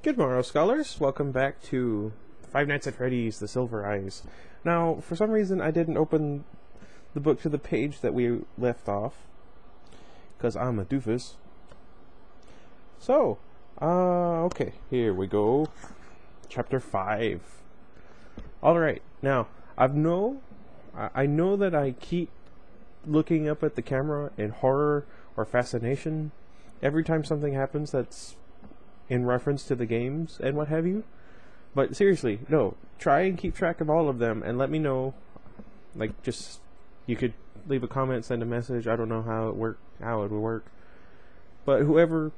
Good morrow, scholars. Welcome back to Five Nights at Freddy's: The Silver Eyes. Now, for some reason, I didn't open the book to the page that we left off, because I'm a doofus. So, okay, here we go. Chapter 5. Alright, now, I know that I keep looking up at the camera in horror or fascination every time something happens that's in reference to the games and what have you. But seriously, no, try and keep track of all of them and let me know. Like, just, you could leave a comment, send a message. I don't know how it would work. But whoever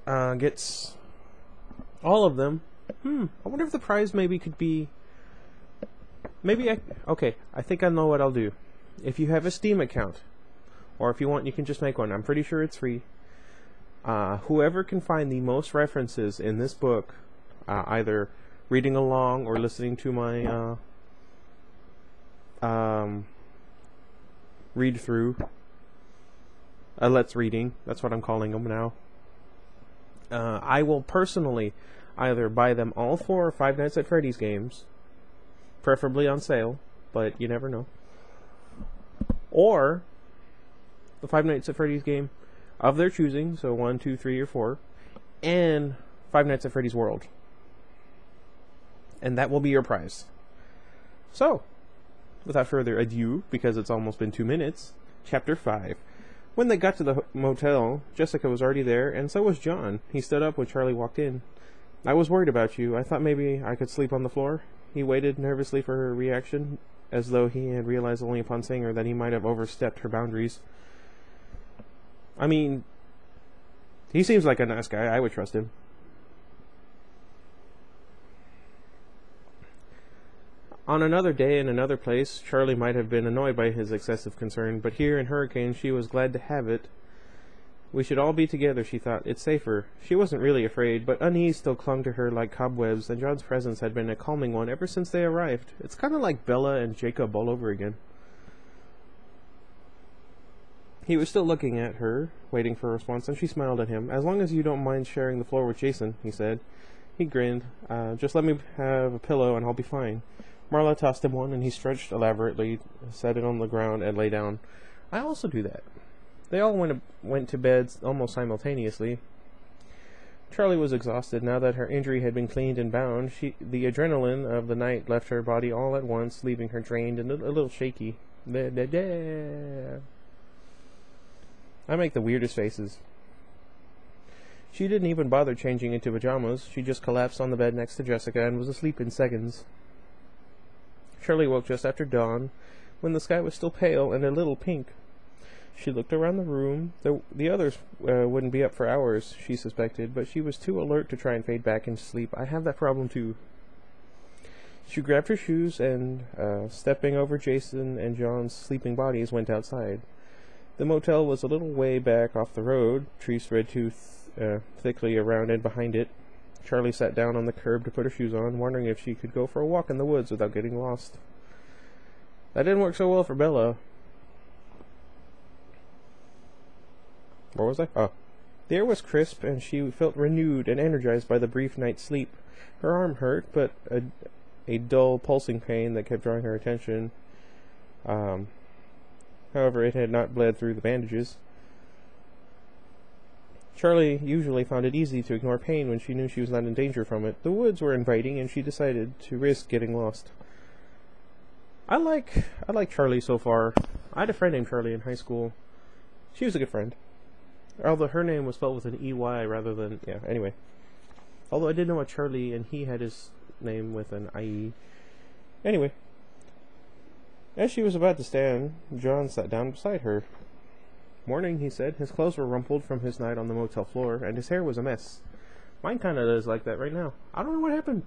gets all of them, I wonder if the prize maybe could be, okay, I think I know what I'll do. If you have a Steam account, or if you want, you can just make one. I'm pretty sure it's free. Whoever can find the most references in this book, either reading along or listening to my read through, let's reading, that's what I'm calling them now. I will personally either buy them all 4 Five Nights at Freddy's games, preferably on sale, but you never know, or the Five Nights at Freddy's game of their choosing, so 1, 2, 3, or 4, and Five Nights at Freddy's World. And that will be your prize. So, without further ado, because it's almost been 2 minutes, Chapter 5. When they got to the motel, Jessica was already there, and so was John. He stood up when Charlie walked in. "I was worried about you. I thought maybe I could sleep on the floor." He waited nervously for her reaction, as though he had realized only upon seeing her that he might have overstepped her boundaries. I mean, he seems like a nice guy. I would trust him. On another day in another place, Charlie might have been annoyed by his excessive concern, but here in Hurricane she was glad to have it. We should all be together, she thought. It's safer. She wasn't really afraid, but unease still clung to her like cobwebs, and John's presence had been a calming one ever since they arrived. It's kind of like Bella and Jacob all over again. He was still looking at her, waiting for a response, and she smiled at him. "As long as you don't mind sharing the floor with Jason," he said. He grinned. Just let me have a pillow and I'll be fine." Marla tossed him one, and he stretched elaborately, set it on the ground, and lay down. I also do that. They all went to bed almost simultaneously. Charlie was exhausted. Now that her injury had been cleaned and bound, the adrenaline of the night left her body all at once, leaving her drained and a little shaky. I make the weirdest faces. She didn't even bother changing into pajamas. She just collapsed on the bed next to Jessica and was asleep in seconds. Charlie woke just after dawn, when the sky was still pale and a little pink. She looked around the room. The others wouldn't be up for hours, she suspected, but she was too alert to try and fade back into sleep. I have that problem too. She grabbed her shoes and, stepping over Jason and John's sleeping bodies, went outside. The motel was a little way back off the road. Trees spread too thickly around and behind it. Charlie sat down on the curb to put her shoes on, wondering if she could go for a walk in the woods without getting lost. That didn't work so well for Bella. Where was I? Oh. The air was crisp, and she felt renewed and energized by the brief night's sleep. Her arm hurt, but a dull, pulsing pain that kept drawing her attention. However, it had not bled through the bandages. Charlie usually found it easy to ignore pain when she knew she was not in danger from it. The woods were inviting, and she decided to risk getting lost. I like Charlie so far. I had a friend named Charlie in high school. She was a good friend. Although her name was spelled with an EY rather than... yeah, anyway. Although I did know a Charlie, and he had his name with an IE. Anyway. As she was about to stand, John sat down beside her. "Morning," he said. His clothes were rumpled from his night on the motel floor, and his hair was a mess. Mine kinda is like that right now. I don't know what happened.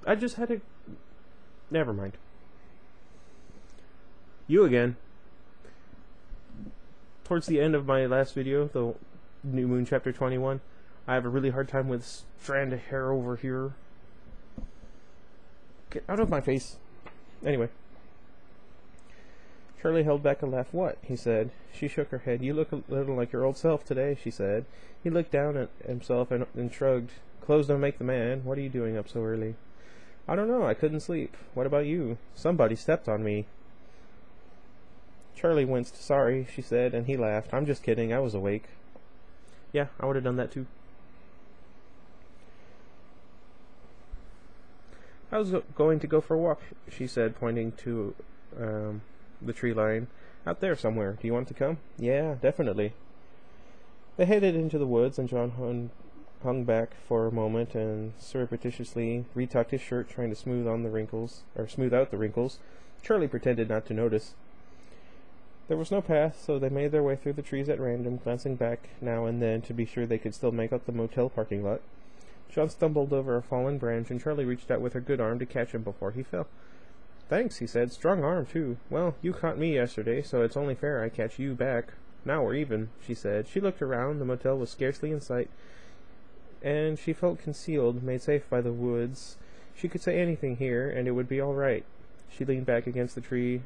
I just had to... never mind. "You again." Towards the end of my last video, the New Moon Chapter 21, I have a really hard time with strand of hair over here. Get out of my face. Anyway. Charlie held back a laugh. "What?" he said. She shook her head. "You look a little like your old self today," she said. He looked down at himself and shrugged. Clothes don't make the man. What are you doing up so early? I don't know. I couldn't sleep. What about you? Somebody stepped on me. Charlie winced. Sorry, she said, and he laughed. I'm just kidding. I was awake. Yeah, I would have done that too. I was going to go for a walk, she said, pointing to the tree line. Out there somewhere. Do you want to come? Yeah, definitely. They headed into the woods, and John hung back for a moment and surreptitiously retucked his shirt, trying to smooth out the wrinkles. Charlie pretended not to notice. There was no path, so they made their way through the trees at random, glancing back now and then to be sure they could still make out the motel parking lot. John stumbled over a fallen branch, and Charlie reached out with her good arm to catch him before he fell. Thanks, he said. Strong arm, too. Well, you caught me yesterday, so it's only fair I catch you back. Now we're even, she said. She looked around. The motel was scarcely in sight, and she felt concealed, made safe by the woods. She could say anything here, and it would be all right. She leaned back against the tree,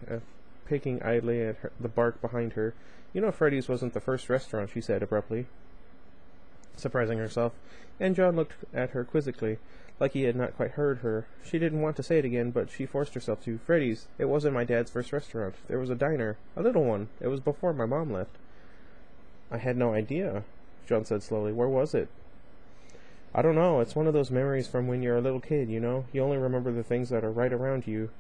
picking idly at the bark behind her. You know, Freddy's wasn't the first restaurant, she said abruptly, surprising herself, and John looked at her quizzically, like he had not quite heard her. She didn't want to say it again, but she forced herself to. Freddy's. It wasn't my dad's first restaurant. There was a diner. A little one. It was before my mom left. I had no idea, John said slowly. Where was it? I don't know. It's one of those memories from when you're a little kid, you know? You only remember the things that are right around you.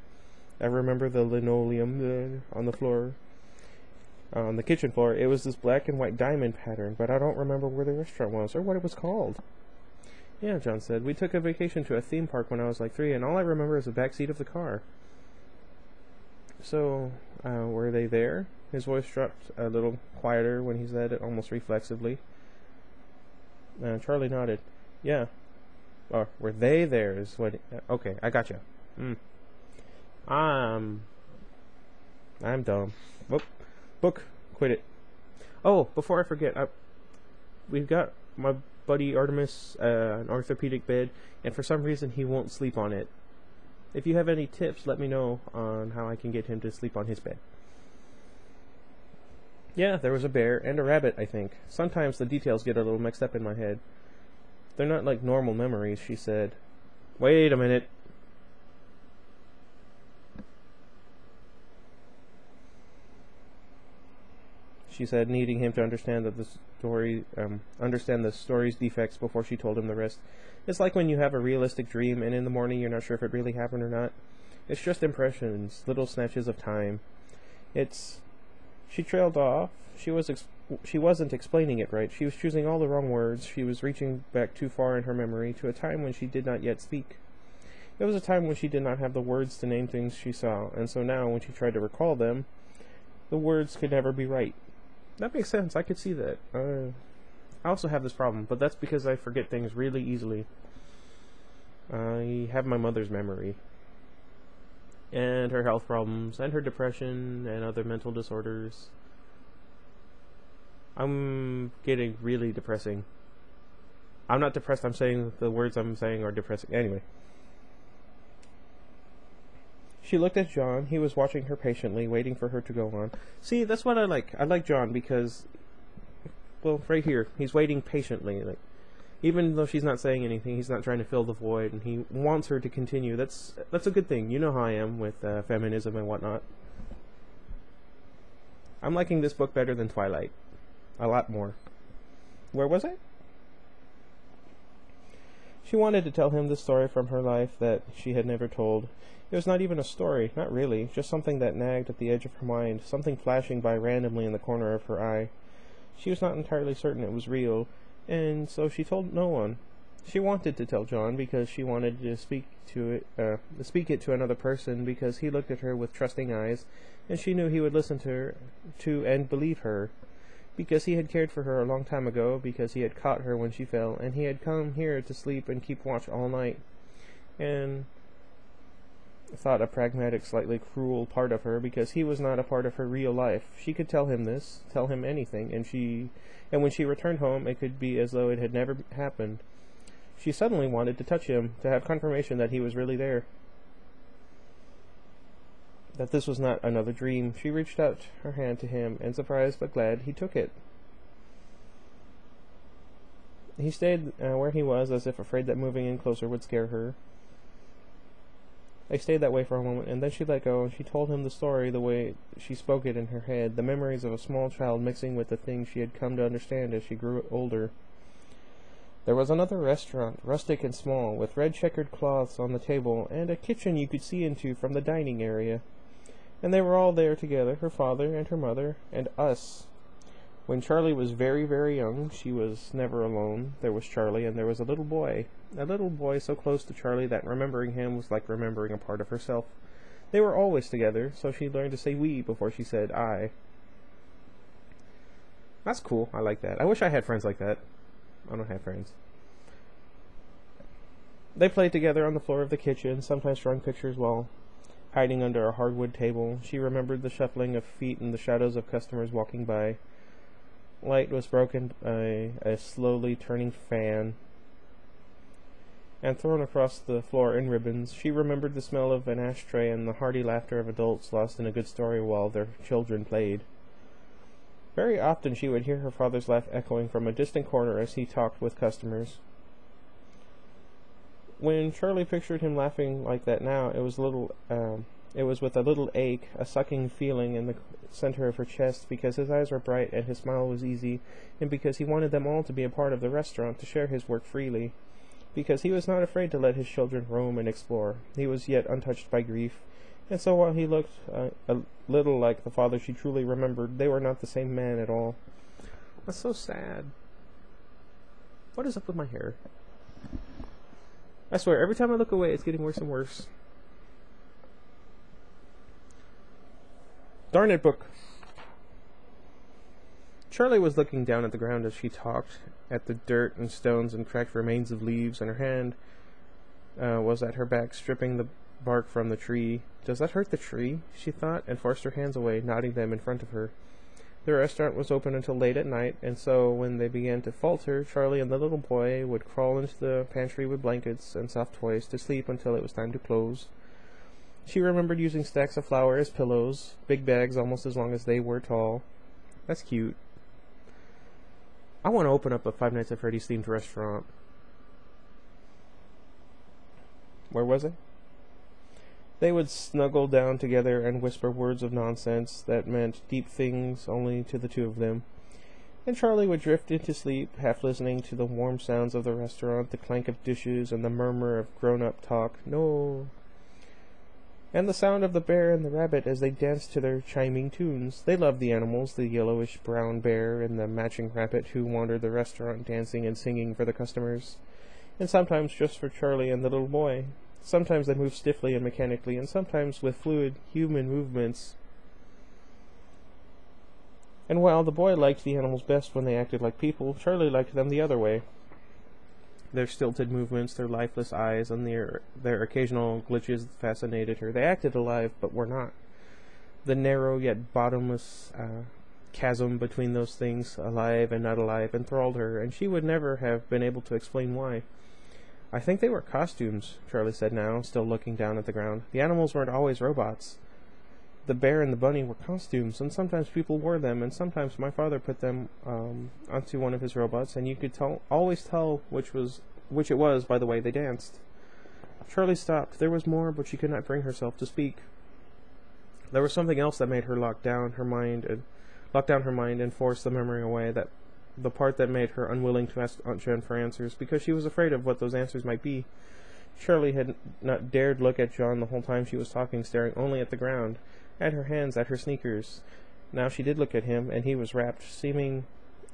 I remember the linoleum on the floor, on the kitchen floor. It was this black and white diamond pattern, but I don't remember where the restaurant was or what it was called. Yeah, John said. We took a vacation to a theme park when I was like 3, and all I remember is the back seat of the car. So, were they there? His voice dropped a little quieter when he said it, almost reflexively. Charlie nodded. Yeah. Or, were they there is what... okay, I gotcha. I'm dumb. Whoop. Book. Quit it. Oh, before I forget, we've got my buddy Artemis an orthopedic bed, and for some reason he won't sleep on it. If you have any tips, let me know on how I can get him to sleep on his bed. Yeah, there was a bear and a rabbit, I think. Sometimes the details get a little mixed up in my head. They're not like normal memories, she said. Wait a minute. She said, needing him to understand that the story's defects before she told him the rest. It's like when you have a realistic dream, and in the morning you're not sure if it really happened or not. It's just impressions, little snatches of time. She trailed off. She wasn't explaining it right. She was choosing all the wrong words. She was reaching back too far in her memory to a time when she did not yet speak. It was a time when she did not have the words to name things she saw, and so now, when she tried to recall them, the words could never be right. That makes sense. I could see that. I also have this problem, but that's because I forget things really easily. I have my mother's memory, and her health problems, and her depression, and other mental disorders. I'm getting really depressing. I'm not depressed. I'm saying the words I'm saying are depressing. Anyway. She looked at John. He was watching her patiently, waiting for her to go on. See, that's what I like. I like John because, well, right here, he's waiting patiently. Like, even though she's not saying anything, he's not trying to fill the void, and he wants her to continue. That's a good thing. You know how I am with feminism and whatnot. I'm liking this book better than Twilight. A lot more. Where was I? She wanted to tell him the story from her life that she had never told. It was not even a story, not really, just something that nagged at the edge of her mind, something flashing by randomly in the corner of her eye. She was not entirely certain it was real, and so she told no one. She wanted to tell John because she wanted to speak it to another person, because he looked at her with trusting eyes, and she knew he would listen to and believe her, because he had cared for her a long time ago, because he had caught her when she fell, and he had come here to sleep and keep watch all night, and thought a pragmatic, slightly cruel part of her, because he was not a part of her real life. She could tell him this, tell him anything, and when she returned home, it could be as though it had never happened. She suddenly wanted to touch him, to have confirmation that he was really there, that this was not another dream. She reached out her hand to him, and surprised but glad, he took it. He stayed where he was, as if afraid that moving in closer would scare her. They stayed that way for a moment, and then she let go, and she told him the story the way she spoke it in her head, the memories of a small child mixing with the things she had come to understand as she grew older. There was another restaurant, rustic and small, with red checkered cloths on the table, and a kitchen you could see into from the dining area. And they were all there together, her father and her mother, and us. When Charlie was very, very young, she was never alone. There was Charlie, and there was a little boy so close to Charlie that remembering him was like remembering a part of herself. They were always together, so she learned to say we before she said I. That's cool. I like that. I wish I had friends like that. I don't have friends. They played together on the floor of the kitchen, sometimes drawing pictures while hiding under a hardwood table. She remembered the shuffling of feet and the shadows of customers walking by. Light was broken by a slowly turning fan and thrown across the floor in ribbons. She remembered the smell of an ashtray and the hearty laughter of adults lost in a good story while their children played. Very often she would hear her father's laugh echoing from a distant corner as he talked with customers. When Charlie pictured him laughing like that now, it was with a little ache, a sucking feeling in the center of her chest, because his eyes were bright and his smile was easy, and because he wanted them all to be a part of the restaurant, to share his work freely, because he was not afraid to let his children roam and explore. He was yet untouched by grief, and so while he looked a little like the father she truly remembered, they were not the same man at all. That's so sad. What is up with my hair? I swear, every time I look away, it's getting worse and worse. Darn it, book. Charlie was looking down at the ground as she talked, at the dirt and stones and cracked remains of leaves, and her hand was at her back, stripping the bark from the tree. Does that hurt the tree? She thought, and forced her hands away, knotting them in front of her. The restaurant was open until late at night, and so when they began to falter, Charlie and the little boy would crawl into the pantry with blankets and soft toys to sleep until it was time to close. She remembered using stacks of flour as pillows, big bags almost as long as they were tall. That's cute. I want to open up a Five Nights at Freddy's themed restaurant. Where was it? They would snuggle down together and whisper words of nonsense that meant deep things only to the two of them. And Charlie would drift into sleep, half listening to the warm sounds of the restaurant, the clank of dishes, and the murmur of grown-up talk. No. And the sound of the bear and the rabbit as they danced to their chiming tunes. They loved the animals, the yellowish-brown bear and the matching rabbit who wandered the restaurant dancing and singing for the customers, and sometimes just for Charlie and the little boy. Sometimes they moved stiffly and mechanically, and sometimes with fluid human movements. And while the boy liked the animals best when they acted like people, Charlie liked them the other way. Their stilted movements, their lifeless eyes, and their occasional glitches fascinated her. They acted alive, but were not. The narrow yet bottomless chasm between those things, alive and not alive, enthralled her, and she would never have been able to explain why. I think they were costumes, Charlie said now, still looking down at the ground. The animals weren't always robots. The bear and the bunny were costumes, and sometimes people wore them, and sometimes my father put them onto one of his robots, and you could always tell which it was by the way they danced. Charlie stopped. There was more, but she could not bring herself to speak. There was something else that made her lock down her mind and force the memory away, that the part that made her unwilling to ask Aunt Jen for answers, because she was afraid of what those answers might be. Charlie had not dared look at John the whole time she was talking, staring only at the ground, at her hands, at her sneakers. Now she did look at him, and he was rapt, seeming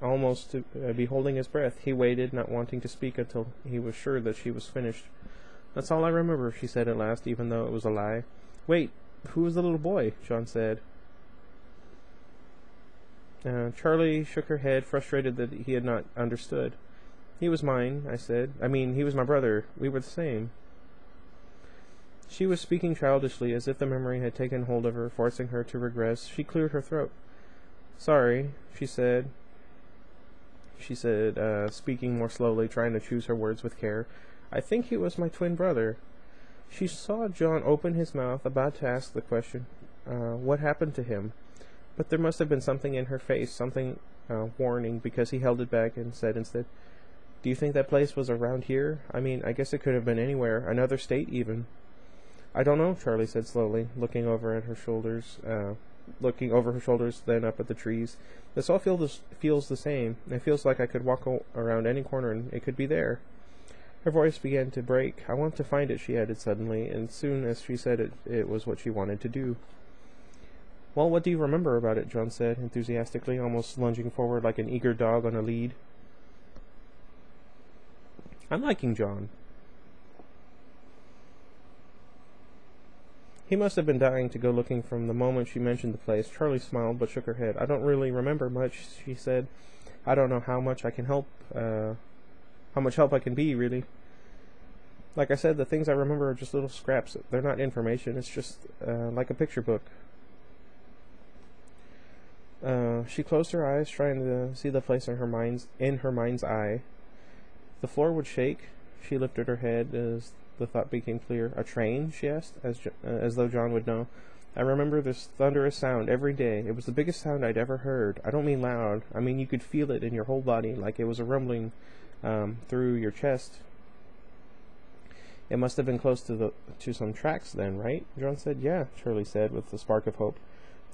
almost to be holding his breath. He waited, not wanting to speak until he was sure that she was finished. That's all I remember, she said at last, even though it was a lie. Wait, who was the little boy? John said. Charlie shook her head, frustrated that he had not understood. He was mine, I said. He was my brother. We were the same. She was speaking childishly, as if the memory had taken hold of her, forcing her to regress. She cleared her throat. Sorry, she said, speaking more slowly, trying to choose her words with care. I think he was my twin brother. She saw John open his mouth, about to ask the question, what happened to him? But there must have been something in her face, something warning, because he held it back and said instead, Do you think that place was around here? I mean, I guess it could have been anywhere, another state even. I don't know, Charlie said slowly, looking over her shoulders, then up at the trees. This all feels the same. It feels like I could walk around any corner and it could be there. Her voice began to break. I want to find it, she added suddenly, and soon as she said it, it was what she wanted to do. Well, what do you remember about it? John said, enthusiastically, almost lunging forward like an eager dog on a lead. I'm liking John. He must have been dying to go looking from the moment she mentioned the place. Charlie smiled but shook her head. I don't really remember much, she said. I don't know how much I can help, how much help I can be, really. Like I said, the things I remember are just little scraps. They're not information. It's just like a picture book. She closed her eyes, trying to see the place in her mind's eye. The floor would shake. She lifted her head as the thought became clear. A train? She asked, as though John would know. I remember this thunderous sound every day. It was the biggest sound I'd ever heard. I don't mean loud. I mean you could feel it in your whole body, like it was a rumbling through your chest. It must have been close to some tracks then, right? John said. Yeah, Charlie said, with a spark of hope.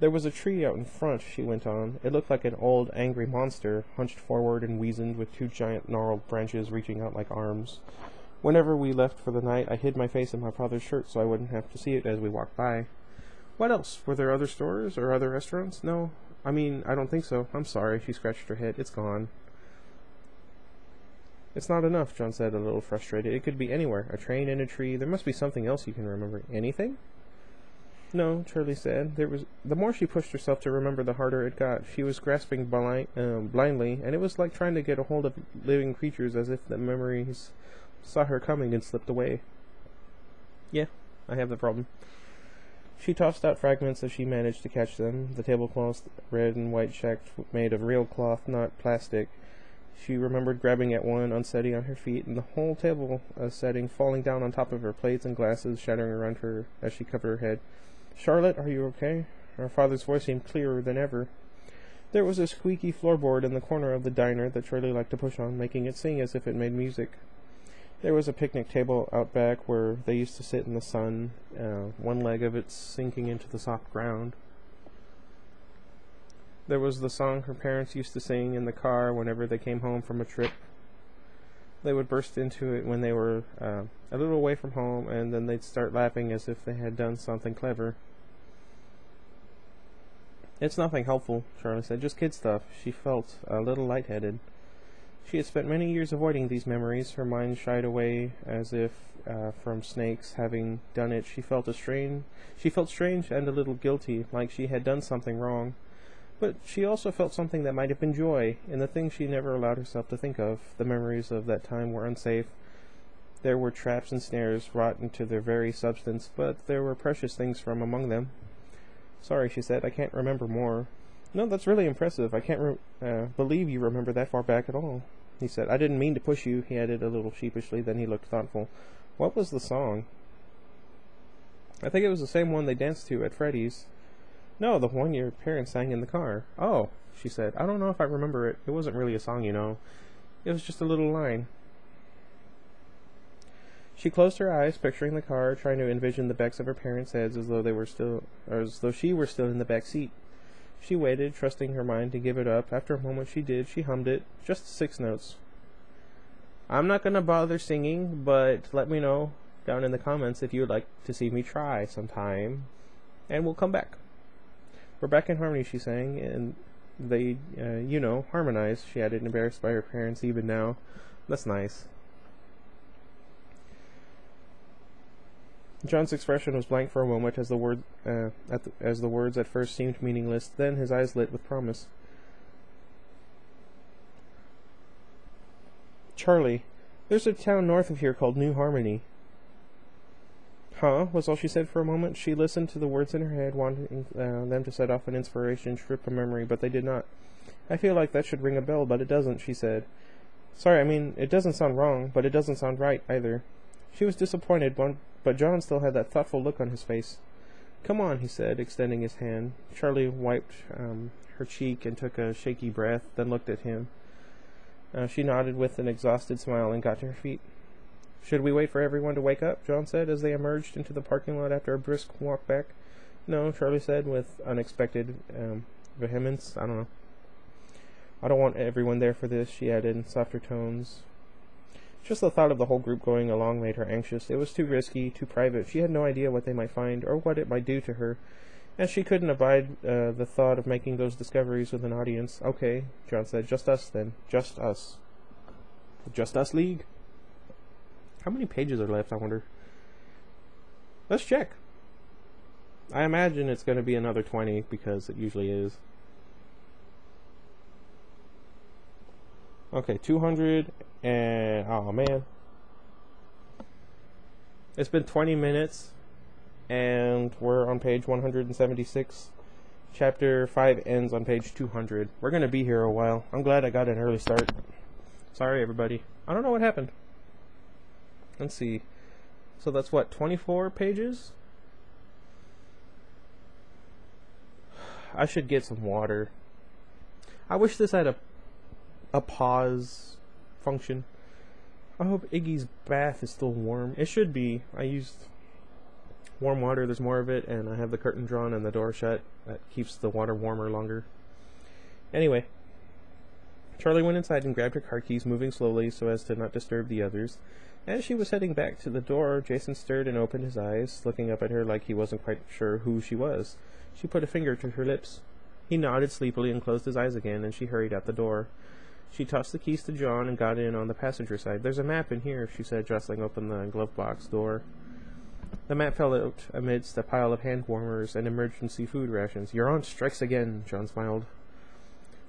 There was a tree out in front, she went on. It looked like an old, angry monster, hunched forward and weazened, with two giant gnarled branches reaching out like arms. Whenever we left for the night, I hid my face in my father's shirt so I wouldn't have to see it as we walked by. What else? Were there other stores or other restaurants? No. I mean, I don't think so. I'm sorry, she scratched her head. It's gone. It's not enough, John said, a little frustrated. It could be anywhere. A train and a tree. There must be something else you can remember. Anything? No, Charlie said. The more she pushed herself to remember, the harder it got. She was grasping blindly, and it was like trying to get a hold of living creatures, as if the memories saw her coming and slipped away. Yeah, I have the problem. She tossed out fragments as she managed to catch them. The tablecloths, red and white checked, made of real cloth, not plastic. She remembered grabbing at one, unsteady on her feet, and the whole table setting falling down on top of her plates and glasses, shattering around her as she covered her head. Charlotte, are you okay? Her father's voice seemed clearer than ever. There was a squeaky floorboard in the corner of the diner that Charlie liked to push on, making it sing as if it made music. There was a picnic table out back where they used to sit in the sun, one leg of it sinking into the soft ground. There was the song her parents used to sing in the car whenever they came home from a trip. They would burst into it when they were a little away from home, and then they'd start laughing as if they had done something clever. It's nothing helpful, Charlie said, just kid stuff. She felt a little lightheaded. She had spent many years avoiding these memories. Her mind shied away as if from snakes. Having done it, she felt strange and a little guilty, like she had done something wrong. But she also felt something that might have been joy in the things she never allowed herself to think of. The memories of that time were unsafe. There were traps and snares wrought into their very substance, but there were precious things from among them. Sorry, she said, I can't remember more. No, that's really impressive. I can't believe you remember that far back at all, he said. I didn't mean to push you, he added a little sheepishly. Then he looked thoughtful. What was the song? I think it was the same one they danced to at Freddy's. No, the one your parents sang in the car. Oh, she said. I don't know if I remember it. It wasn't really a song, you know. It was just a little line. She closed her eyes, picturing the car, trying to envision the backs of her parents' heads as though she were still in the back seat. She waited, trusting her mind to give it up. After a moment she did. She hummed it, just 6 notes. I'm not going to bother singing, but let me know down in the comments if you would like to see me try sometime, and we'll come back. We're back in harmony, she sang, and they, harmonized, she added, embarrassed by her parents even now. That's nice. John's expression was blank for a moment as the words at first seemed meaningless. Then his eyes lit with promise. Charlie, there's a town north of here called New Harmony. Huh? Was all she said for a moment. She listened to the words in her head, wanting them to set off an inspiration, strip a memory, but they did not. I feel like that should ring a bell, but it doesn't, she said. Sorry, I mean, it doesn't sound wrong, but it doesn't sound right either. She was disappointed, but John still had that thoughtful look on his face. Come on, he said, extending his hand. Charlie wiped her cheek and took a shaky breath, then looked at him. She nodded with an exhausted smile and got to her feet. Should we wait for everyone to wake up? John said as they emerged into the parking lot after a brisk walk back. No, Charlie said with unexpected vehemence. I don't know. I don't want everyone there for this, she added in softer tones. Just the thought of the whole group going along made her anxious. It was too risky, too private. She had no idea what they might find or what it might do to her, and she couldn't abide the thought of making those discoveries with an audience. Okay, John said. Just us, then. Just us. Just Us League? How many pages are left, I wonder? Let's check. I imagine it's going to be another 20, because it usually is. Okay, 200 and... oh, man. It's been 20 minutes, and we're on page 176. Chapter 5 ends on page 200. We're going to be here a while. I'm glad I got an early start. Sorry, everybody. I don't know what happened. Let's see. So that's what, 24 pages? I should get some water. I wish this had a pause function. I hope Iggy's bath is still warm. It should be. I used warm water, there's more of it, and I have the curtain drawn and the door shut. That keeps the water warmer longer. Anyway, Charlie went inside and grabbed her car keys, moving slowly so as to not disturb the others. As she was heading back to the door, Jason stirred and opened his eyes, looking up at her like he wasn't quite sure who she was. She put a finger to her lips. He nodded sleepily and closed his eyes again, and she hurried out the door. She tossed the keys to John and got in on the passenger side. There's a map in here, she said, jostling open the glove box door. The map fell out amidst a pile of hand warmers and emergency food rations. Your aunt strikes again, John smiled.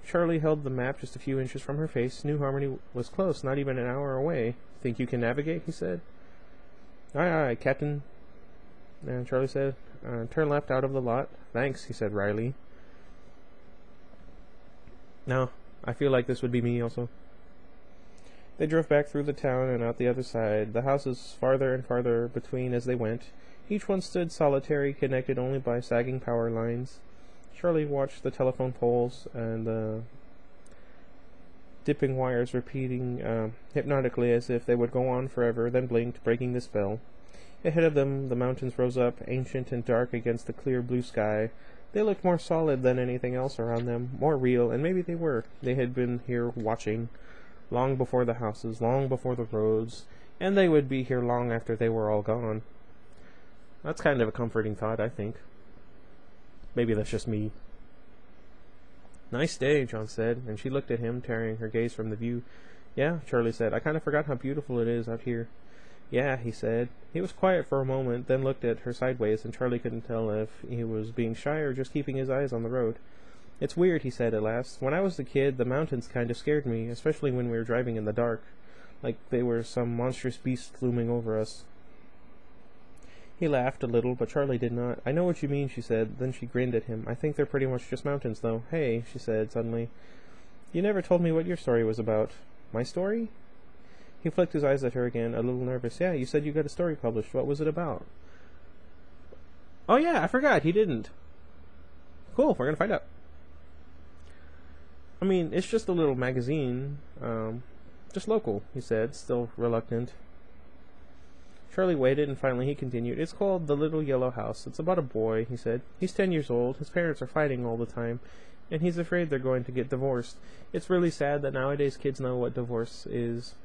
Charlie held the map just a few inches from her face. New Harmony was close, not even an hour away. Think you can navigate? He said. Aye, aye, Captain. And Charlie said, turn left out of the lot. Thanks, he said wryly. No, I feel like this would be me also. They drove back through the town and out the other side, the houses farther and farther between as they went. Each one stood solitary, connected only by sagging power lines. Charlie watched the telephone poles and the dipping wires repeating hypnotically as if they would go on forever, then blinked, breaking the spell. Ahead of them, the mountains rose up, ancient and dark against the clear blue sky. They looked more solid than anything else around them, more real, and maybe they were. They had been here watching, long before the houses, long before the roads, and they would be here long after they were all gone. That's kind of a comforting thought, I think. Maybe that's just me. Nice day, John said, and she looked at him, tearing her gaze from the view. Yeah, Charlie said, I kind of forgot how beautiful it is out here. Yeah, he said. He was quiet for a moment, then looked at her sideways, and Charlie couldn't tell if he was being shy or just keeping his eyes on the road. It's weird, he said at last. When I was a kid, the mountains kind of scared me, especially when we were driving in the dark, like they were some monstrous beast looming over us. He laughed a little, but Charlie did not. I know what you mean, she said. Then she grinned at him. I think they're pretty much just mountains, though. Hey, she said suddenly. You never told me what your story was about. My story? He flicked his eyes at her again, a little nervous. Yeah, you said you got a story published. What was it about? Oh yeah, I forgot. He didn't. Cool, we're gonna find out. I mean, it's just a little magazine. Just local, he said, still reluctant. Charlie waited, and finally he continued. It's called The Little Yellow House. It's about a boy, he said. He's 10 years old. His parents are fighting all the time, and he's afraid they're going to get divorced. It's really sad that nowadays kids know what divorce is.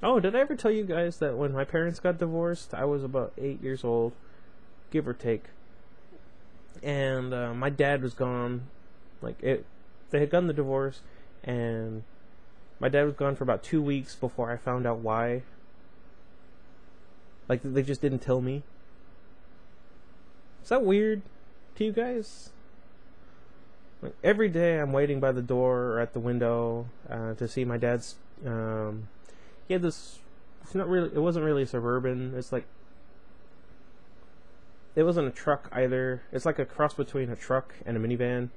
Oh, did I ever tell you guys that when my parents got divorced, I was about 8 years old, give or take. And my dad was gone. They had gotten the divorce, and my dad was gone for about 2 weeks before I found out why. Like, they just didn't tell me. Is that weird to you guys? Like, every day I'm waiting by the door or at the window to see my dad's. He had this. It wasn't really a Suburban. It's like. It wasn't a truck either. It's like a cross between a truck and a minivan.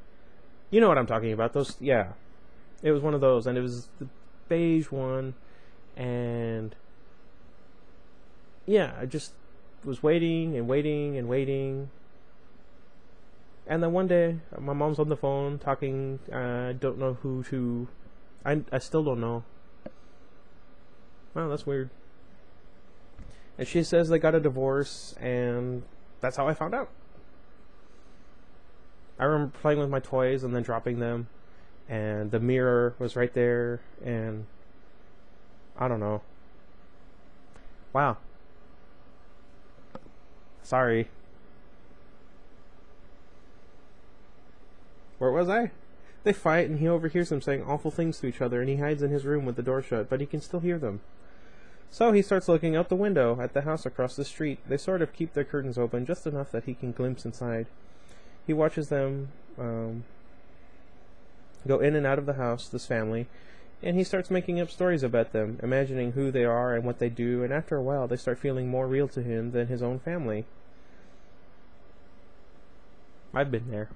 You know what I'm talking about? Those, yeah. It was one of those, and it was the beige one, and. Yeah, I just was waiting and waiting and waiting. And then one day, my mom's on the phone talking, I don't know who to, I still don't know. Wow, that's weird. And she says they got a divorce, and that's how I found out. I remember playing with my toys and then dropping them, and the mirror was right there, and I don't know. Wow. Sorry. Where was I? They fight, and he overhears them saying awful things to each other, and he hides in his room with the door shut, but he can still hear them. So he starts looking out the window at the house across the street. They sort of keep their curtains open just enough that he can glimpse inside. He watches them go in and out of the house, this family, and he starts making up stories about them, imagining who they are and what they do, and after a while they start feeling more real to him than his own family. I've been there.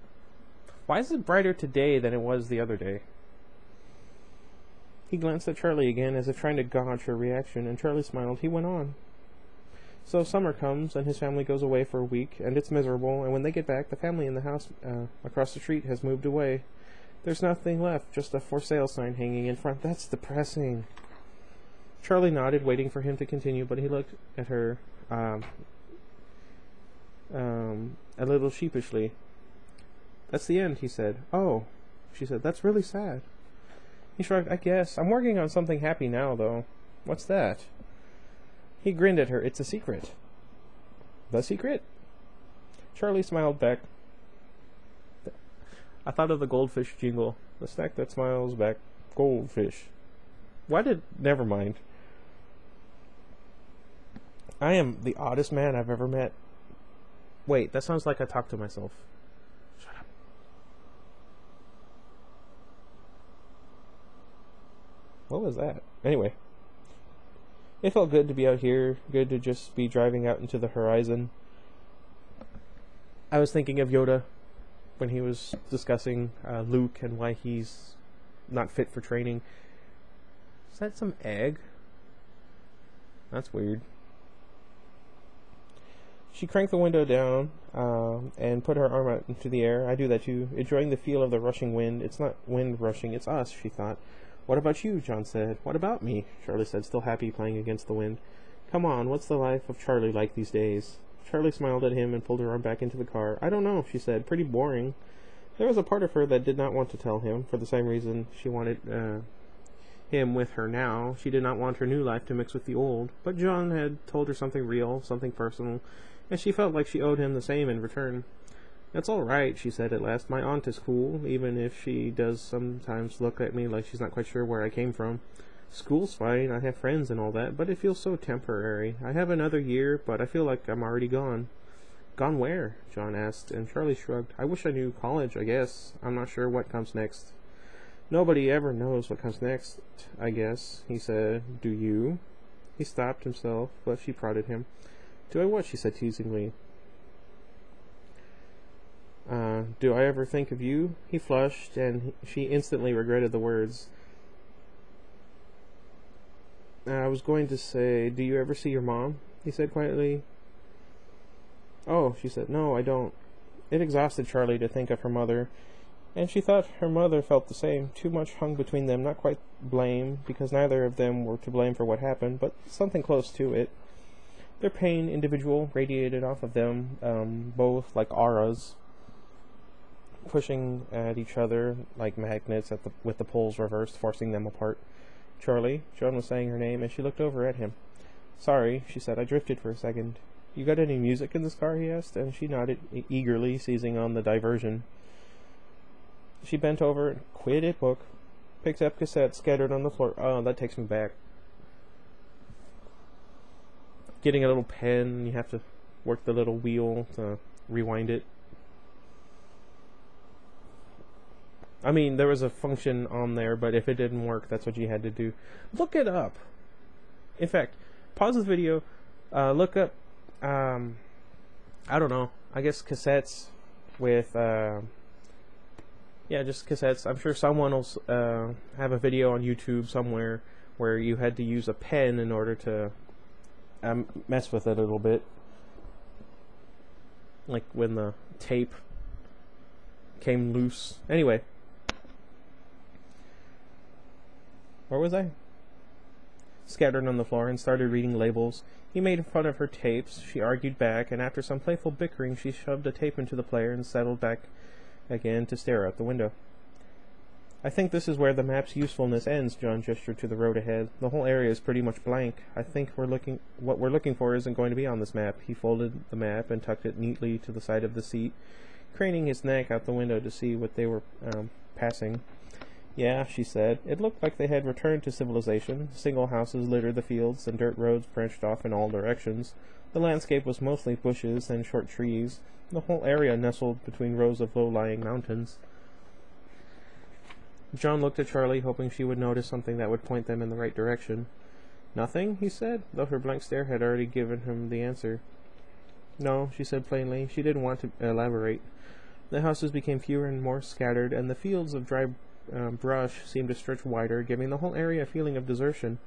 Why is it brighter today than it was the other day? He glanced at Charlie again as if trying to gauge her reaction, and Charlie smiled. He went on. So summer comes, and his family goes away for a week, and it's miserable, and when they get back, the family in the house across the street has moved away. There's nothing left, just a for sale sign hanging in front. That's depressing. Charlie nodded, waiting for him to continue, but he looked at her a little sheepishly. That's the end, he said. Oh, she said, that's really sad. He shrugged. I guess. I'm working on something happy now, though. What's that? He grinned at her. It's a secret. The secret? Charlie smiled back. I thought of the goldfish jingle. The snack that smiles back. Goldfish. Why did... Never mind. I am the oddest man I've ever met. Wait, that sounds like I talk to myself. Shut up. What was that? Anyway. It felt good to be out here. Good to just be driving out into the horizon. I was thinking of Yoda when he was discussing Luke and why he's not fit for training. Is that some egg? That's weird. She cranked the window down and put her arm out into the air. I do that too, enjoying the feel of the rushing wind. It's not wind rushing, it's us, she thought. What about you? John said. What about me? Charlie said, still happy playing against the wind. Come on, what's the life of Charlie like these days? Charlie smiled at him and pulled her arm back into the car. I don't know, she said. Pretty boring. There was a part of her that did not want to tell him, for the same reason she wanted him with her now. She did not want her new life to mix with the old. But John had told her something real, something personal, and she felt like she owed him the same in return. That's all right, she said at last. My aunt is cool, even if she does sometimes look at me like she's not quite sure where I came from. School's fine, I have friends and all that, but it feels so temporary. I have another year, but I feel like I'm already gone. Gone where? John asked, and Charlie shrugged. I wish I knew. College, I guess. I'm not sure what comes next. Nobody ever knows what comes next, I guess, he said. Do you? He stopped himself, but she prodded him. Do I what? She said teasingly. Do I ever think of you? He flushed, and she instantly regretted the words. I was going to say, do you ever see your mom? He said quietly. Oh, she said, no, I don't. It exhausted Charlie to think of her mother, and she thought her mother felt the same. Too much hung between them, not quite blame, because neither of them were to blame for what happened, but something close to it. Their pain, individual, radiated off of them, both like auras, pushing at each other like magnets with the poles reversed, forcing them apart. Charlie, Joan was saying her name, and she looked over at him. Sorry, she said, I drifted for a second. You got any music in this car, he asked, and she nodded eagerly, seizing on the diversion. She bent over, quit it book, picked up cassettes scattered on the floor. Oh, that takes me back. Getting a little pen, you have to work the little wheel to rewind it. I mean, there was a function on there, but if it didn't work, that's what you had to do. Look it up. In fact, pause the video, look up, I don't know, I guess cassettes with, yeah, just cassettes. I'm sure someone will have a video on YouTube somewhere where you had to use a pen in order to mess with it a little bit. Like when the tape came loose. Anyway. Where was I? Scattered on the floor and started reading labels. He made fun of her tapes. She argued back, and after some playful bickering, she shoved a tape into the player and settled back again to stare out the window. I think this is where the map's usefulness ends, John gestured to the road ahead. The whole area is pretty much blank. I think what we're looking for isn't going to be on this map. He folded the map and tucked it neatly to the side of the seat, craning his neck out the window to see what they were passing. Yeah, she said. It looked like they had returned to civilization. Single houses littered the fields, and dirt roads branched off in all directions. The landscape was mostly bushes and short trees. The whole area nestled between rows of low-lying mountains. John looked at Charlie, hoping she would notice something that would point them in the right direction. Nothing, he said, though her blank stare had already given him the answer. No, she said plainly. She didn't want to elaborate. The houses became fewer and more scattered, and the fields of dry brush seemed to stretch wider, giving the whole area a feeling of desertion.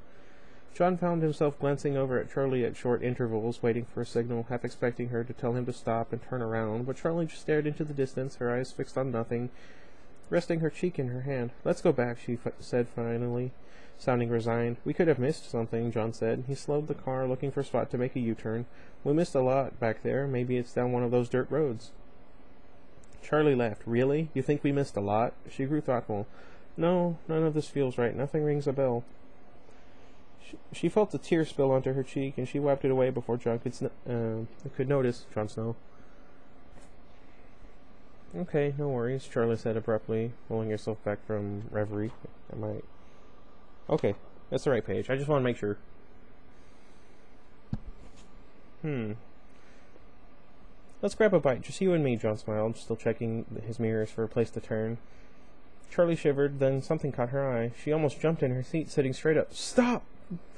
John found himself glancing over at Charlie at short intervals, waiting for a signal, half expecting her to tell him to stop and turn around, but Charlie just stared into the distance, her eyes fixed on nothing, resting her cheek in her hand. Let's go back, she said finally, sounding resigned. We could have missed something, John said. He slowed the car, looking for a spot to make a U-turn. We missed a lot back there. Maybe it's down one of those dirt roads. Charlie laughed. Really? You think we missed a lot? She grew thoughtful. No, none of this feels right. Nothing rings a bell. She felt a tear spill onto her cheek, and she wiped it away before John could notice. Jon Snow. Okay, no worries, Charlie said abruptly, pulling herself back from reverie. Okay, that's the right page. I just want to make sure. Let's grab a bite, just you and me, John smiled, still checking his mirrors for a place to turn. Charlie shivered, then something caught her eye. She almost jumped in her seat, sitting straight up. Stop!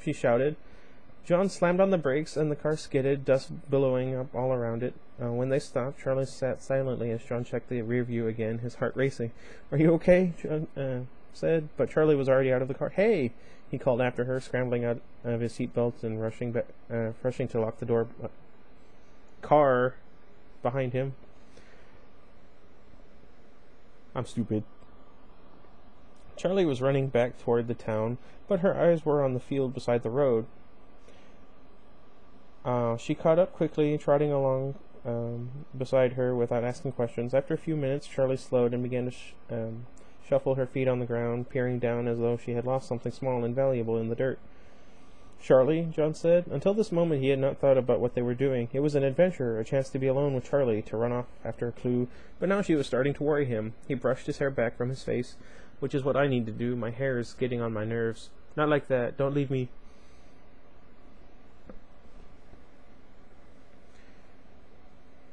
She shouted. John slammed on the brakes, and the car skidded, dust billowing up all around it. When they stopped, Charlie sat silently as John checked the rear view again, his heart racing. Are you okay? John said, but Charlie was already out of the car. Hey! He called after her, scrambling out of his seatbelt and rushing to lock the door. Car behind him. I'm stupid. Charlie was running back toward the town, but her eyes were on the field beside the road. She caught up quickly, trotting along beside her without asking questions. After a few minutes, Charlie slowed and began to shuffle her feet on the ground, peering down as though she had lost something small and valuable in the dirt. Charlie, John said. Until this moment he had not thought about what they were doing. It was an adventure, a chance to be alone with Charlie, to run off after a clue, but now she was starting to worry him. He brushed his hair back from his face, which is what I need to do. My hair is getting on my nerves. Not like that. Don't leave me.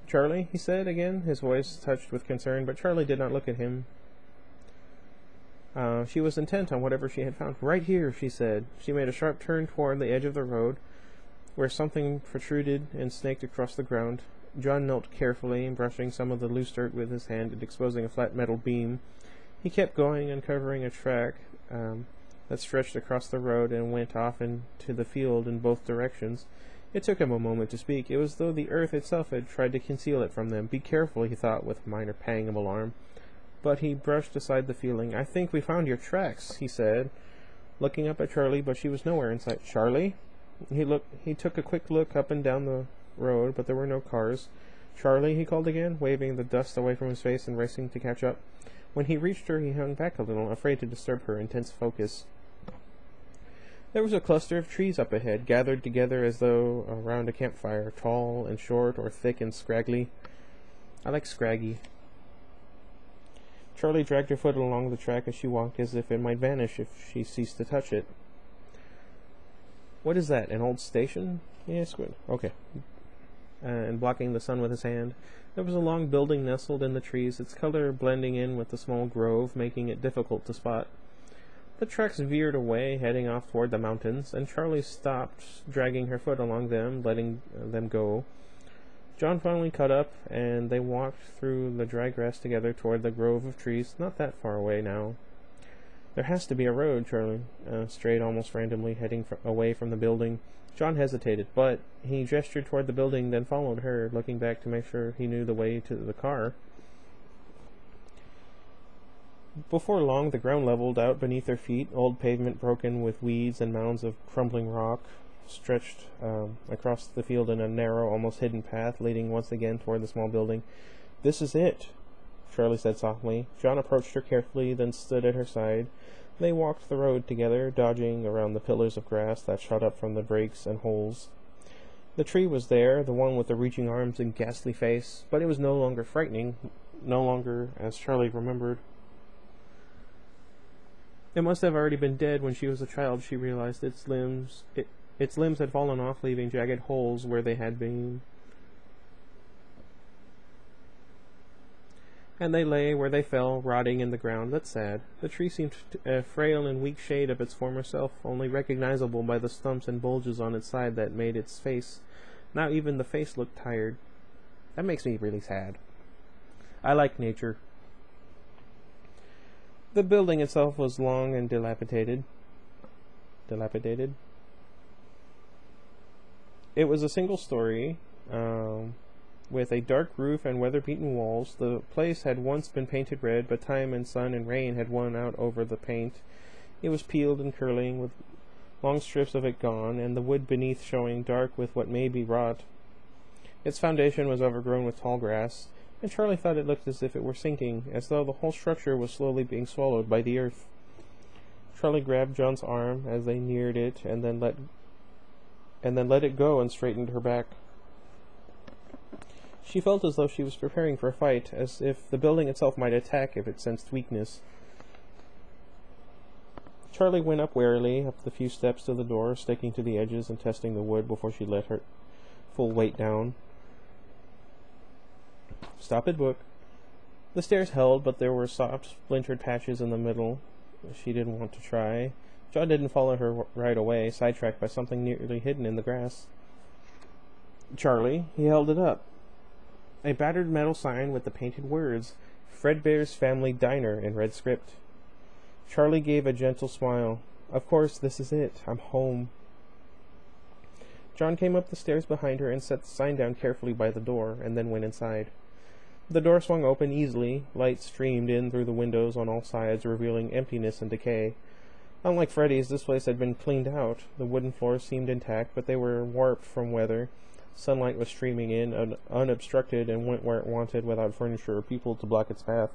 Charlie, he said again, his voice touched with concern, but Charlie did not look at him. She was intent on whatever she had found. Right here, she said. She made a sharp turn toward the edge of the road, where something protruded and snaked across the ground. John knelt carefully, brushing some of the loose dirt with his hand and exposing a flat metal beam. He kept going, uncovering a track that stretched across the road and went off into the field in both directions. It took him a moment to speak. It was as though the earth itself had tried to conceal it from them. Be careful, he thought, with a minor pang of alarm. But he brushed aside the feeling. I think we found your tracks, he said, looking up at Charlie, but she was nowhere in sight. Charlie? He took a quick look up and down the road, but there were no cars. Charlie, he called again, waving the dust away from his face and racing to catch up. When he reached her, he hung back a little, afraid to disturb her intense focus. There was a cluster of trees up ahead, gathered together as though around a campfire, tall and short, or thick and scraggly. I like scraggy. Charlie dragged her foot along the track as she walked, as if it might vanish if she ceased to touch it. What is that, an old station? Yes, good. Okay. And blocking the sun with his hand. There was a long building nestled in the trees, its color blending in with the small grove, making it difficult to spot. The tracks veered away, heading off toward the mountains, and Charlie stopped, dragging her foot along them, letting them go. John finally caught up, and they walked through the dry grass together toward the grove of trees, not that far away now. There has to be a road, Charlie strayed almost randomly, heading away from the building. John hesitated, but he gestured toward the building, then followed her, looking back to make sure he knew the way to the car. Before long, the ground leveled out beneath their feet. Old pavement broken with weeds and mounds of crumbling rock stretched across the field in a narrow, almost hidden path, leading once again toward the small building. "This is it," Charlie said softly. John approached her carefully, then stood at her side. They walked the road together, dodging around the pillars of grass that shot up from the breaks and holes. The tree was there, the one with the reaching arms and ghastly face, but it was no longer frightening, no longer as Charlie remembered. It must have already been dead when she was a child, she realized. Its limbs had fallen off, leaving jagged holes where they had been. And they lay where they fell, rotting in the ground. That's sad. The tree seemed a frail and weak shade of its former self, only recognizable by the stumps and bulges on its side that made its face. Now even the face looked tired. That makes me really sad. I like nature. The building itself was long and dilapidated. It was a single story, with a dark roof and weather-beaten walls. The place had once been painted red, but time and sun and rain had won out over the paint. It was peeled and curling, with long strips of it gone, and the wood beneath showing dark with what may be rot. Its foundation was overgrown with tall grass, and Charlie thought it looked as if it were sinking, as though the whole structure was slowly being swallowed by the earth. Charlie grabbed John's arm as they neared it, and then let it go and straightened her back. She felt as though she was preparing for a fight, as if the building itself might attack if it sensed weakness. Charlie went up warily, up the few steps to the door, sticking to the edges and testing the wood before she let her full weight down. "Stop it, book." The stairs held, but there were soft, splintered patches in the middle. She didn't want to try. John didn't follow her right away, sidetracked by something nearly hidden in the grass. "Charlie," he held it up. A battered metal sign with the painted words, "Fredbear's Family Diner," in red script. Charlie gave a gentle smile. "Of course, this is it. I'm home." John came up the stairs behind her and set the sign down carefully by the door, and then went inside. The door swung open easily. Light streamed in through the windows on all sides, revealing emptiness and decay. Unlike Freddy's, this place had been cleaned out. The wooden floors seemed intact, but they were warped from weather. Sunlight was streaming in, unobstructed, and went where it wanted without furniture or people to block its path.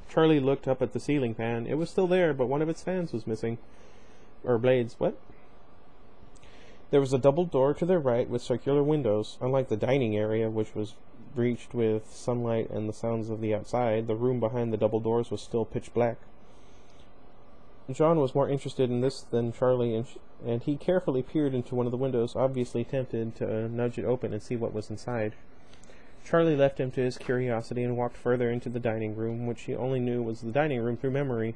Charlie looked up at the ceiling fan. It was still there, but one of its fans was missing. Or blades. What? There was a double door to their right with circular windows. Unlike the dining area, which was breached with sunlight and the sounds of the outside, the room behind the double doors was still pitch black. John was more interested in this than Charlie, and he carefully peered into one of the windows, obviously tempted to nudge it open and see what was inside. Charlie left him to his curiosity and walked further into the dining room, which he only knew was the dining room through memory.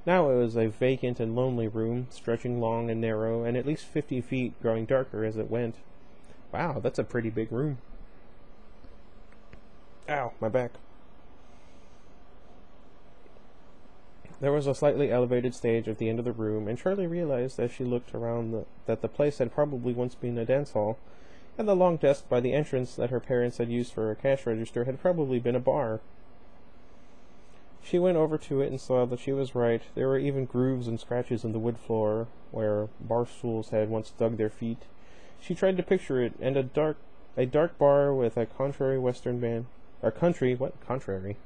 Now it was a vacant and lonely room, stretching long and narrow, and at least 50 feet, growing darker as it went. Wow, that's a pretty big room. Ow, my back. There was a slightly elevated stage at the end of the room, and Charlie realized as she looked around that the place had probably once been a dance hall, and the long desk by the entrance that her parents had used for a cash register had probably been a bar. She went over to it and saw that she was right. There were even grooves and scratches in the wood floor where bar stools had once dug their feet. She tried to picture it, and a dark bar with a contrary western band, or country, what? Contrary,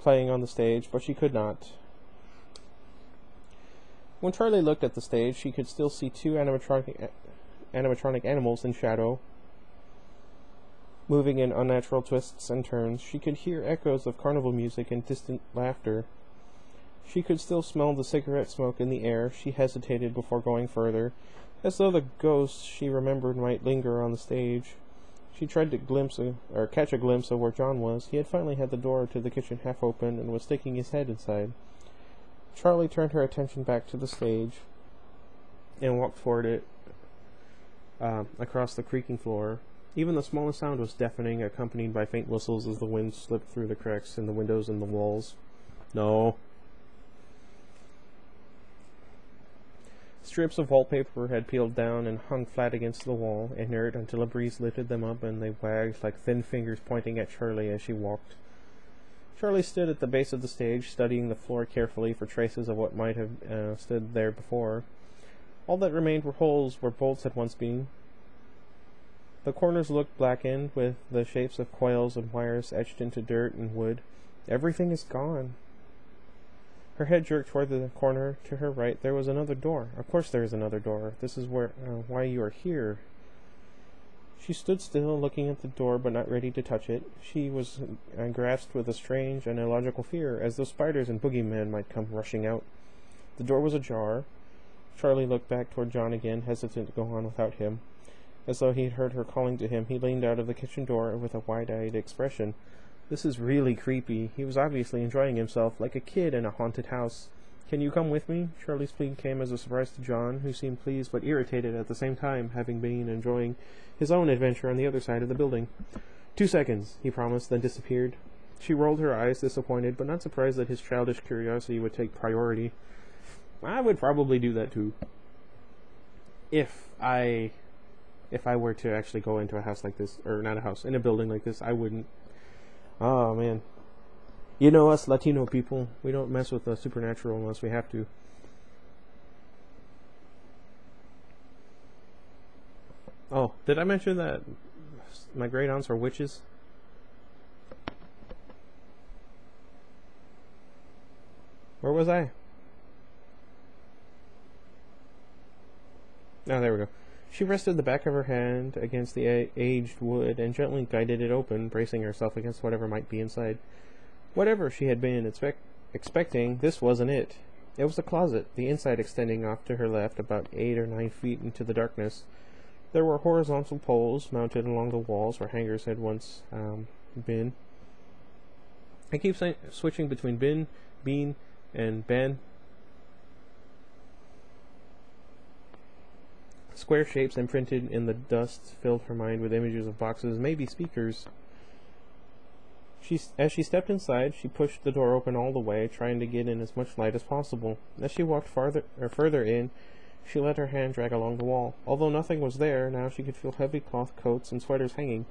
playing on the stage, but she could not. When Charlie looked at the stage, she could still see two animatronic animals in shadow, moving in unnatural twists and turns. She could hear echoes of carnival music and distant laughter. She could still smell the cigarette smoke in the air. She hesitated before going further, as though the ghosts she remembered might linger on the stage. She tried to catch a glimpse of where John was. He had finally had the door to the kitchen half open and was sticking his head inside. Charlie turned her attention back to the stage and walked toward it, across the creaking floor. Even the smallest sound was deafening, accompanied by faint whistles as the wind slipped through the cracks in the windows and the walls. No. Strips of wallpaper had peeled down and hung flat against the wall, inert until a breeze lifted them up and they wagged like thin fingers pointing at Charlie as she walked. Charlie stood at the base of the stage, studying the floor carefully for traces of what might have stood there before. All that remained were holes where bolts had once been. The corners looked blackened, with the shapes of coils and wires etched into dirt and wood. Everything is gone. Her head jerked toward the corner to her right. There was another door. Of course there is another door. This is why you are here. She stood still, looking at the door, but not ready to touch it. She was grasped with a strange and illogical fear, as though spiders and boogeymen might come rushing out. The door was ajar. Charlie looked back toward John again, hesitant to go on without him. As though he had heard her calling to him, he leaned out of the kitchen door with a wide-eyed expression. This is really creepy. He was obviously enjoying himself, like a kid in a haunted house. Can you come with me? Charlie's plea came as a surprise to John, who seemed pleased but irritated at the same time, having been enjoying his own adventure on the other side of the building. 2 seconds, he promised, then disappeared. She rolled her eyes, disappointed, but not surprised that his childish curiosity would take priority. I would probably do that too. If I were to actually go into a house like this, or not a house, in a building like this, I wouldn't. Oh, man. You know us Latino people, we don't mess with the supernatural unless we have to. Oh, did I mention that my great aunts are witches? Where was I? Oh, there we go. She rested the back of her hand against the aged wood and gently guided it open, bracing herself against whatever might be inside. Whatever she had been expecting, this wasn't it. It was a closet, the inside extending off to her left about 8 or 9 feet into the darkness. There were horizontal poles mounted along the walls where hangers had once been. I keep switching between bin, bean, and ben. Square shapes imprinted in the dust filled her mind with images of boxes, maybe speakers. As she stepped inside, she pushed the door open all the way, trying to get in as much light as possible. As she walked further in, she let her hand drag along the wall. Although nothing was there, now she could feel heavy cloth coats and sweaters hanging.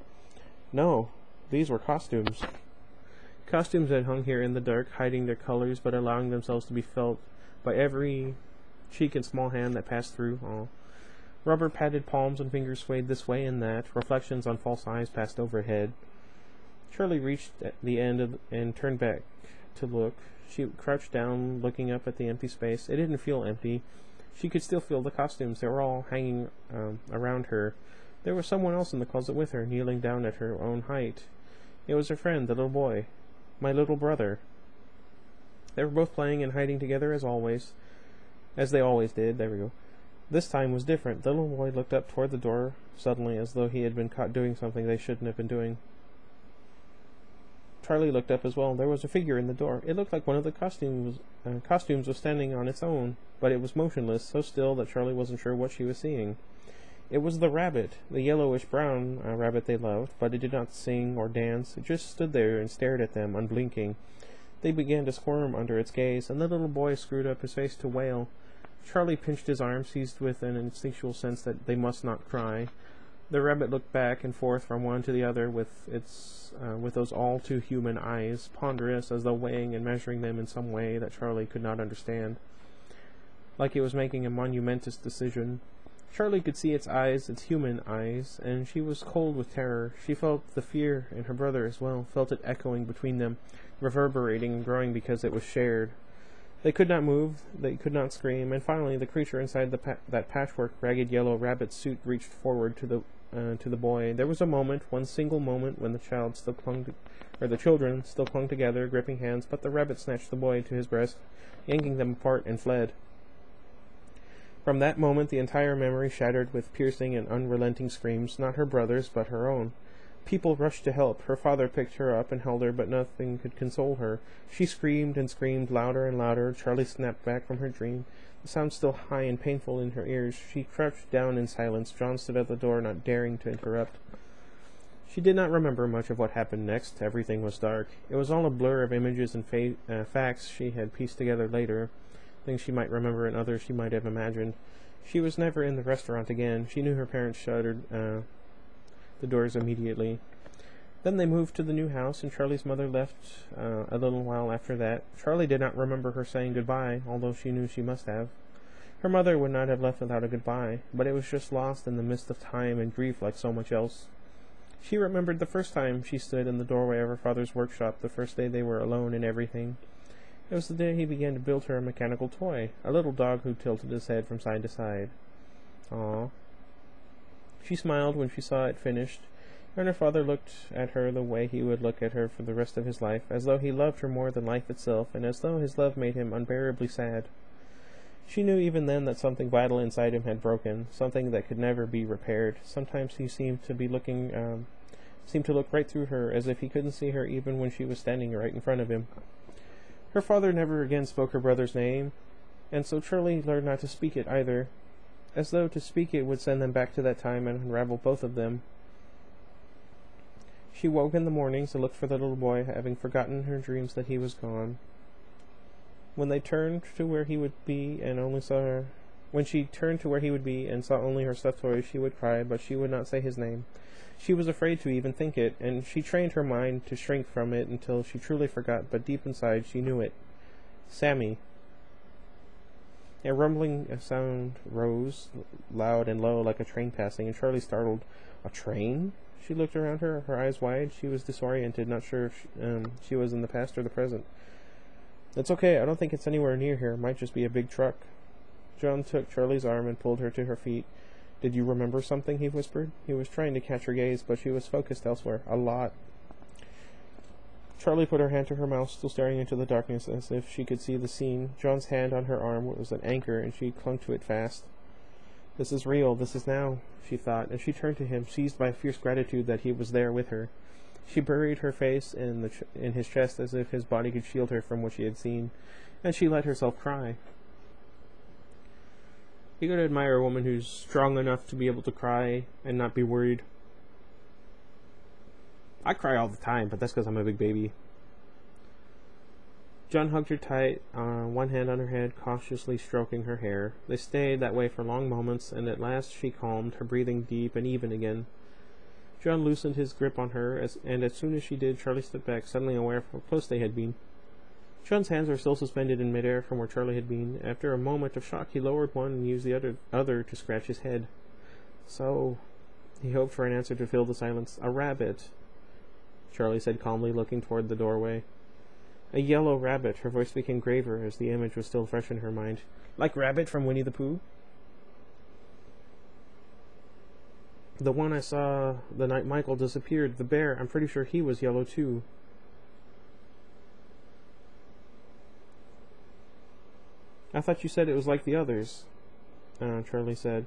No, these were costumes. Costumes that hung here in the dark, hiding their colors but allowing themselves to be felt by every cheek and small hand that passed through. Oh. Rubber padded palms and fingers swayed this way and that. Reflections on false eyes passed overhead. Charlie reached the end and turned back to look. She crouched down, looking up at the empty space. It didn't feel empty. She could still feel the costumes. They were all hanging around her. There was someone else in the closet with her, kneeling down at her own height. It was her friend, the little boy. My little brother. They were both playing and hiding together as they always did. There we go. This time was different. The little boy looked up toward the door suddenly, as though he had been caught doing something they shouldn't have been doing. Charlie looked up as well. There was a figure in the door. It looked like one of the costumes was standing on its own, but it was motionless, so still that Charlie wasn't sure what she was seeing. It was the rabbit, the yellowish-brown rabbit they loved, but it did not sing or dance. It just stood there and stared at them, unblinking. They began to squirm under its gaze, and the little boy screwed up his face to wail. Charlie pinched his arm, seized with an instinctual sense that they must not cry. The rabbit looked back and forth from one to the other with those all-too-human eyes, ponderous as though weighing and measuring them in some way that Charlie could not understand. Like it was making a monumentous decision. Charlie could see its eyes, its human eyes, and she was cold with terror. She felt the fear in her brother as well, felt it echoing between them, reverberating and growing because it was shared. They could not move, they could not scream, and finally the creature inside that patchwork, ragged yellow rabbit suit reached forward to the boy. There was a moment, one single moment, when the children still clung together, gripping hands, but the rabbit snatched the boy to his breast, yanking them apart, and fled. From that moment the entire memory shattered with piercing and unrelenting screams, not her brother's, but her own. People rushed to help. Her father picked her up and held her, but nothing could console her. She screamed and screamed louder and louder. Charlie snapped back from her dream, the sound still high and painful in her ears. She crouched down in silence. John stood at the door, not daring to interrupt. She did not remember much of what happened next. Everything was dark. It was all a blur of images and facts she had pieced together later, things she might remember and others she might have imagined. She was never in the restaurant again. She knew her parents shuttered the doors immediately. Then they moved to the new house, and Charlie's mother left a little while after that. Charlie did not remember her saying goodbye, although she knew she must have. Her mother would not have left without a goodbye, but it was just lost in the mist of time and grief like so much else. She remembered the first time she stood in the doorway of her father's workshop, the first day they were alone in everything. It was the day he began to build her a mechanical toy, a little dog who tilted his head from side to side. "Aw." She smiled when she saw it finished, and her father looked at her the way he would look at her for the rest of his life, as though he loved her more than life itself, and as though his love made him unbearably sad. She knew even then that something vital inside him had broken, something that could never be repaired. Sometimes he seemed to look right through her, as if he couldn't see her even when she was standing right in front of him. Her father never again spoke her brother's name, and so Charlie learned not to speak it either, as though to speak it would send them back to that time and unravel both of them. She woke in the mornings to look for the little boy, having forgotten her dreams that he was gone. When she turned to where he would be and saw only her stuffed toy, she would cry, but she would not say his name. She was afraid to even think it, and she trained her mind to shrink from it until she truly forgot, but deep inside she knew it. Sammy. A rumbling sound rose, loud and low, like a train passing, and Charlie startled. A train? She looked around her eyes wide. She was disoriented, not sure if she was in the past or the present. "It's okay, I don't think it's anywhere near here. It might just be a big truck." John took Charlie's arm and pulled her to her feet. "Did you remember something?" he whispered. He was trying to catch her gaze, but she was focused elsewhere. "A lot." Charlie put her hand to her mouth, still staring into the darkness as if she could see the scene. John's hand on her arm was an anchor, and she clung to it fast. "This is real. This is now," she thought, and she turned to him, seized by fierce gratitude that he was there with her. She buried her face in his chest as if his body could shield her from what she had seen, and she let herself cry. You gotta admire a woman who's strong enough to be able to cry and not be worried. I cry all the time, but that's because I'm a big baby. John hugged her tight, one hand on her head, cautiously stroking her hair. They stayed that way for long moments, and at last she calmed, her breathing deep and even again. John loosened his grip on her, and as soon as she did, Charlie stepped back, suddenly aware of how close they had been. John's hands were still suspended in midair from where Charlie had been. After a moment of shock, he lowered one and used the other to scratch his head. "So," he hoped for an answer to fill the silence. "A rabbit," Charlie said calmly, looking toward the doorway. "A yellow rabbit." Her voice became graver as the image was still fresh in her mind. "Like Rabbit from Winnie the Pooh?" "The one I saw the night Michael disappeared. The bear. I'm pretty sure he was yellow too." "I thought you said it was like the others," Charlie said.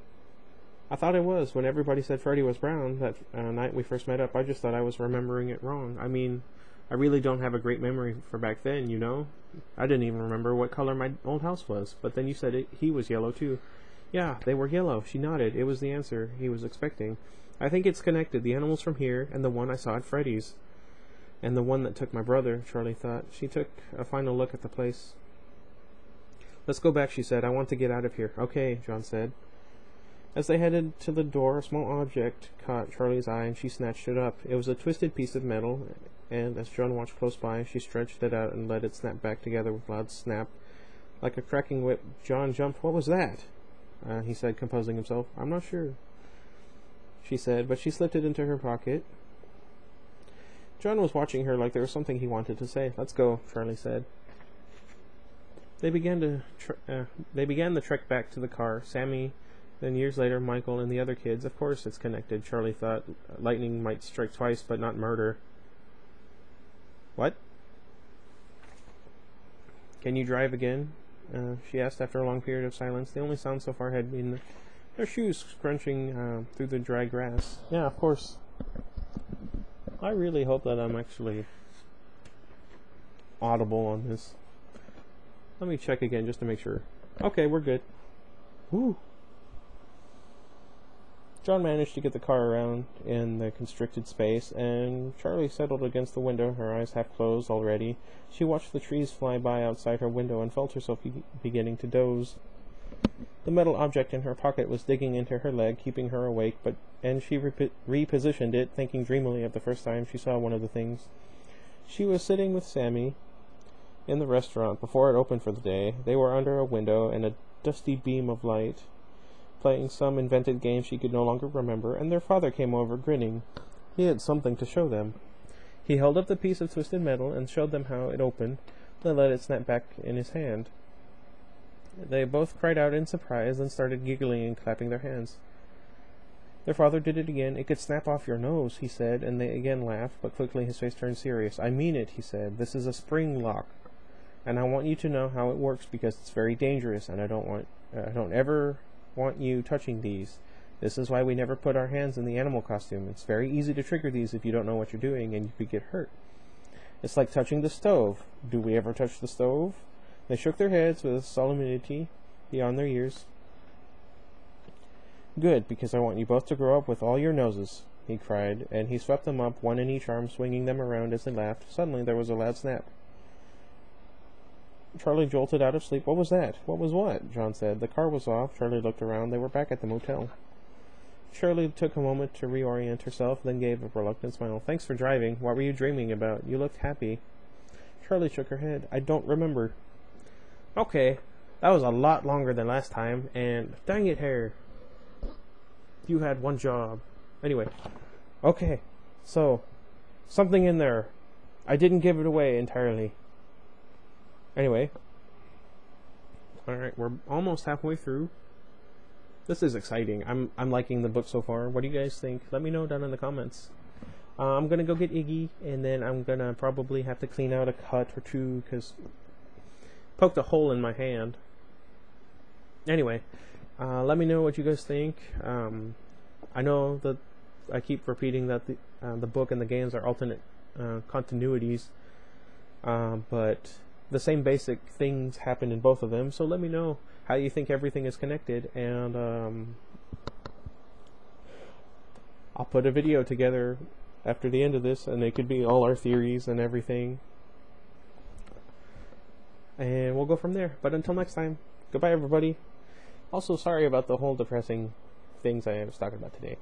"I thought it was. When everybody said Freddy was brown that night we first met up, I just thought I was remembering it wrong. I mean, I really don't have a great memory for back then, you know? I didn't even remember what color my old house was, but then you said he was yellow too." "Yeah, they were yellow." She nodded. It was the answer he was expecting. "I think it's connected. The animals from here, and the one I saw at Freddy's. And the one that took my brother," Charlie thought. She took a final look at the place. "Let's go back," she said. "I want to get out of here." "Okay," John said. As they headed to the door, a small object caught Charlie's eye, and she snatched it up. It was a twisted piece of metal, and as John watched close by, she stretched it out and let it snap back together with a loud snap, like a cracking whip. John jumped. "What was that?" He said, composing himself. "I'm not sure," she said, but she slipped it into her pocket. John was watching her like there was something he wanted to say. "Let's go," Charlie said. They began the trek back to the car. Sammy, then years later, Michael, and the other kids. Of course it's connected, Charlie thought. Lightning might strike twice, but not murder. "What?" "Can you drive again?" She asked after a long period of silence. The only sound so far had been their shoes scrunching through the dry grass. "Yeah, of course." I really hope that I'm actually audible on this. Let me check again just to make sure. Okay, we're good. Woo. John managed to get the car around in the constricted space, and Charlie settled against the window, her eyes half closed already. She watched the trees fly by outside her window and felt herself beginning to doze. The metal object in her pocket was digging into her leg, keeping her awake, and she repositioned it, thinking dreamily of the first time she saw one of the things. She was sitting with Sammy in the restaurant before it opened for the day. They were under a window in a dusty beam of light, playing some invented game she could no longer remember, and their father came over, grinning. He had something to show them. He held up the piece of twisted metal and showed them how it opened, then let it snap back in his hand. They both cried out in surprise and started giggling and clapping their hands. Their father did it again. "It could snap off your nose," he said, and they again laughed, but quickly his face turned serious. "I mean it," he said. "This is a spring lock, and I want you to know how it works because it's very dangerous, and I don't ever want you touching these. This is why we never put our hands in the animal costume. It's very easy to trigger these if you don't know what you're doing, and you could get hurt. It's like touching the stove. Do we ever touch the stove?" They shook their heads with a solemnity beyond their years. "Good, because I want you both to grow up with all your noses," he cried, and he swept them up, one in each arm, swinging them around as they laughed. Suddenly there was a loud snap. Charlie jolted out of sleep. "What was that?" "What was what?" John said. "The car was off." Charlie looked around. They were back at the motel. Charlie took a moment to reorient herself, then gave a reluctant smile. "Thanks for driving. What were you dreaming about? You looked happy." Charlie shook her head. "I don't remember." "Okay, that was a lot longer than last time, and dang it, Hare. You had one job." Anyway, okay, so, something in there. I didn't give it away entirely. Anyway, alright, we're almost halfway through. This is exciting. I'm liking the book so far. What do you guys think? Let me know down in the comments. I'm gonna go get Iggy, and then I'm gonna probably have to clean out a cut or two, because poked a hole in my hand. Anyway, let me know what you guys think. I know that I keep repeating that the book and the games are alternate continuities, but the same basic things happen in both of them, so let me know how you think everything is connected, and I'll put a video together after the end of this, and it could be all our theories and everything, and we'll go from there. But until next time, goodbye everybody. Also, sorry about the whole depressing things I was talking about today.